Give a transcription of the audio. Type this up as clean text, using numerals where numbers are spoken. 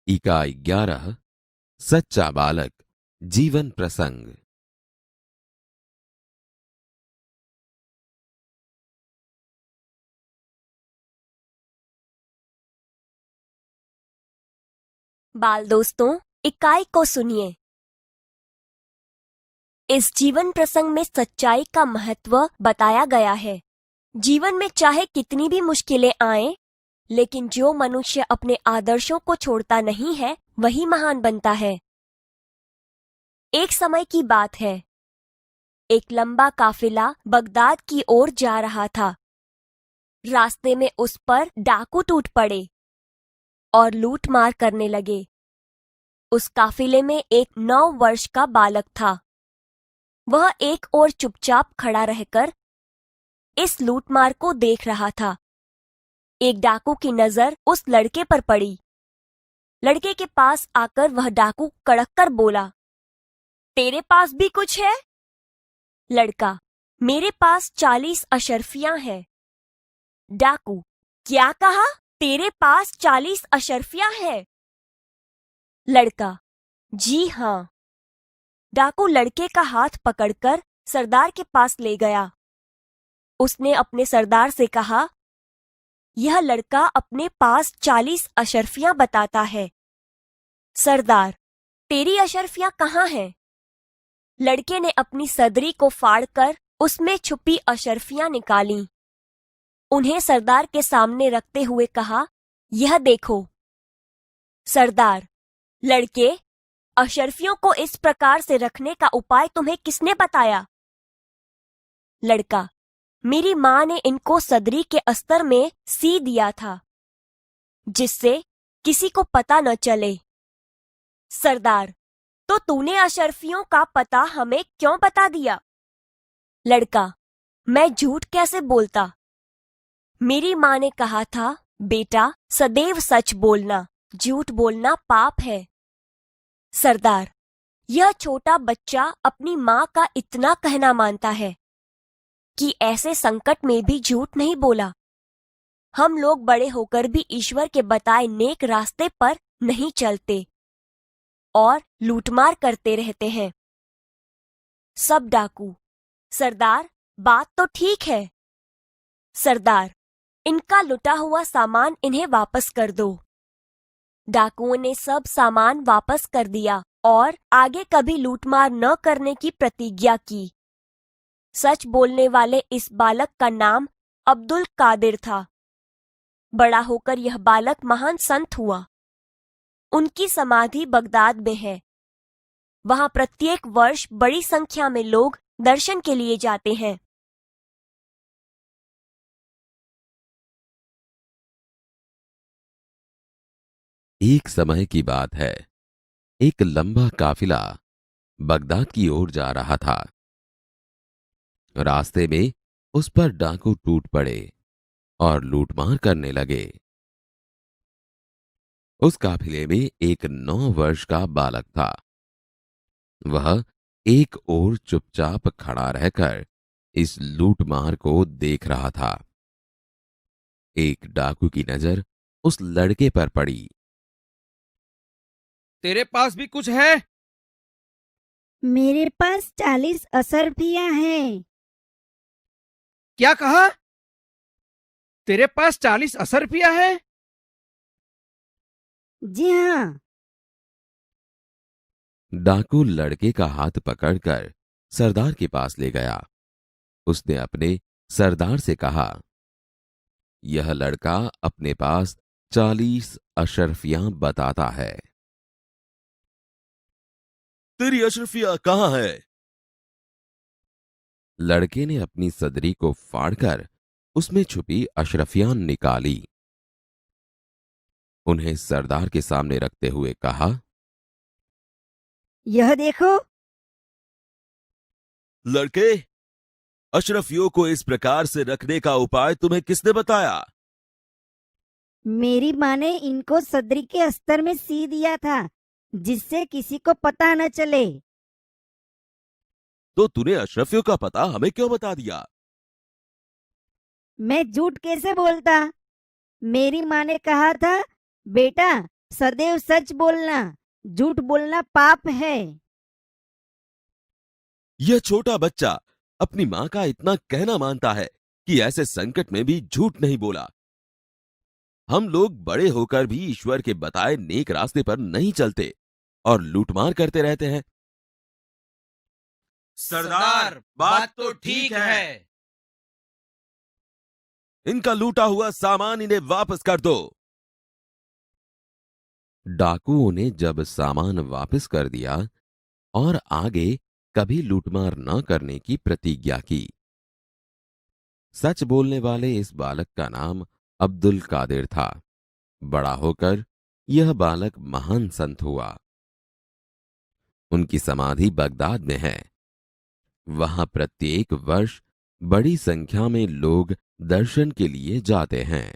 इकाई 11 सच्चा बालक जीवन प्रसंग। बाल दोस्तों, इकाई को सुनिए। इस जीवन प्रसंग में सच्चाई का महत्व बताया गया है। जीवन में चाहे कितनी भी मुश्किलें आएं, लेकिन जो मनुष्य अपने आदर्शों को छोड़ता नहीं है, वही महान बनता है। एक समय की बात है। एक लंबा काफिला बगदाद की ओर जा रहा था। रास्ते में उस पर डाकू टूट पड़े और लूटमार करने लगे। उस काफिले में एक 9 वर्ष का बालक था। वह एक ओर चुपचाप खड़ा रहकर इस लूटमार को देख रहा था। एक डाकू की नजर उस लड़के पर पड़ी। लड़के के पास आकर वह डाकू कड़क कर बोला, तेरे पास भी कुछ है? लड़का, मेरे पास 40 अशर्फियां हैं। डाकू, क्या कहा? तेरे पास 40 अशर्फियां हैं? लड़का, जी हां। डाकू लड़के का हाथ पकड़कर सरदार के पास ले गया। उसने अपने सरदार से कहा, यह लड़का अपने पास 40 अशर्फियां बताता है। सरदार, तेरी अशर्फियां कहाँ हैं? लड़के ने अपनी सदरी को फाड़कर उसमें छुपी अशर्फियां निकालीं। उन्हें सरदार के सामने रखते हुए कहा, यह देखो। सरदार, लड़के, अशर्फियों को इस प्रकार से रखने का उपाय तुम्हें किसने बताया? लड़का, मेरी मां ने इनको सदरी के अस्तर में सी दिया था, जिससे किसी को पता न चले। सरदार, तो तूने अशर्फियों का पता हमें क्यों बता दिया? लड़का, मैं झूठ कैसे बोलता? मेरी मां ने कहा था, बेटा, सदैव सच बोलना, झूठ बोलना पाप है। सरदार, यह छोटा बच्चा अपनी मां का इतना कहना मानता है कि ऐसे संकट में भी झूठ नहीं बोला। हम लोग बड़े होकर भी ईश्वर के बताए नेक रास्ते पर नहीं चलते और लूटमार करते रहते हैं। सब डाकू, सरदार, बात तो ठीक है। सरदार, इनका लुटा हुआ सामान इन्हें वापस कर दो। डाकुओं ने सब सामान वापस कर दिया और आगे कभी लूटमार न करने की प्रतिज्ञा की। सच बोलने वाले इस बालक का नाम अब्दुल कादिर था। बड़ा होकर यह बालक महान संत हुआ। उनकी समाधि बगदाद में है। वहां प्रत्येक वर्ष बड़ी संख्या में लोग दर्शन के लिए जाते हैं। एक समय की बात है। एक लंबा काफिला बगदाद की ओर जा रहा था। रास्ते में उस पर डाकू टूट पड़े और लूटमार करने लगे। उस काफिले में एक 9 वर्ष का बालक था। वह एक ओर चुपचाप खड़ा रहकर इस लूटमार को देख रहा था। एक डाकू की नजर उस लड़के पर पड़ी। तेरे पास भी कुछ है? मेरे पास 40 अशर्फियां हैं। क्या कहा? तेरे पास 40 अशर्फियां हैं? जी हाँ। डाकू लड़के का हाथ पकड़कर सरदार के पास ले गया। उसने अपने सरदार से कहा, यह लड़का अपने पास 40 अशर्फियां बताता है। तेरी अशर्फियां कहां है? लड़के ने अपनी सदरी को फाड़कर उसमें छुपी अशरफियां निकाली। उन्हें सरदार के सामने रखते हुए कहा, यह देखो। लड़के, अशरफियों को इस प्रकार से रखने का उपाय तुम्हें किसने बताया? मेरी माँ ने इनको सदरी के अस्तर में सी दिया था, जिससे किसी को पता न चले। तो तूने अशरफियों का पता हमें क्यों बता दिया? मैं झूठ कैसे बोलता? मेरी माँ ने कहा था, बेटा, सदैव सच बोलना, झूठ बोलना पाप है। यह छोटा बच्चा अपनी मां का इतना कहना मानता है कि ऐसे संकट में भी झूठ नहीं बोला। हम लोग बड़े होकर भी ईश्वर के बताए नेक रास्ते पर नहीं चलते और लूटमार करते रहते हैं। सरदार, बात तो ठीक है। इनका लूटा हुआ सामान इन्हें वापस कर दो। डाकुओं ने जब सामान वापस कर दिया और आगे कभी लूटमार न करने की प्रतिज्ञा की। सच बोलने वाले इस बालक का नाम अब्दुल कादिर था। बड़ा होकर यह बालक महान संत हुआ। उनकी समाधि बगदाद में है। वहां प्रत्येक वर्ष बड़ी संख्या में लोग दर्शन के लिए जाते हैं।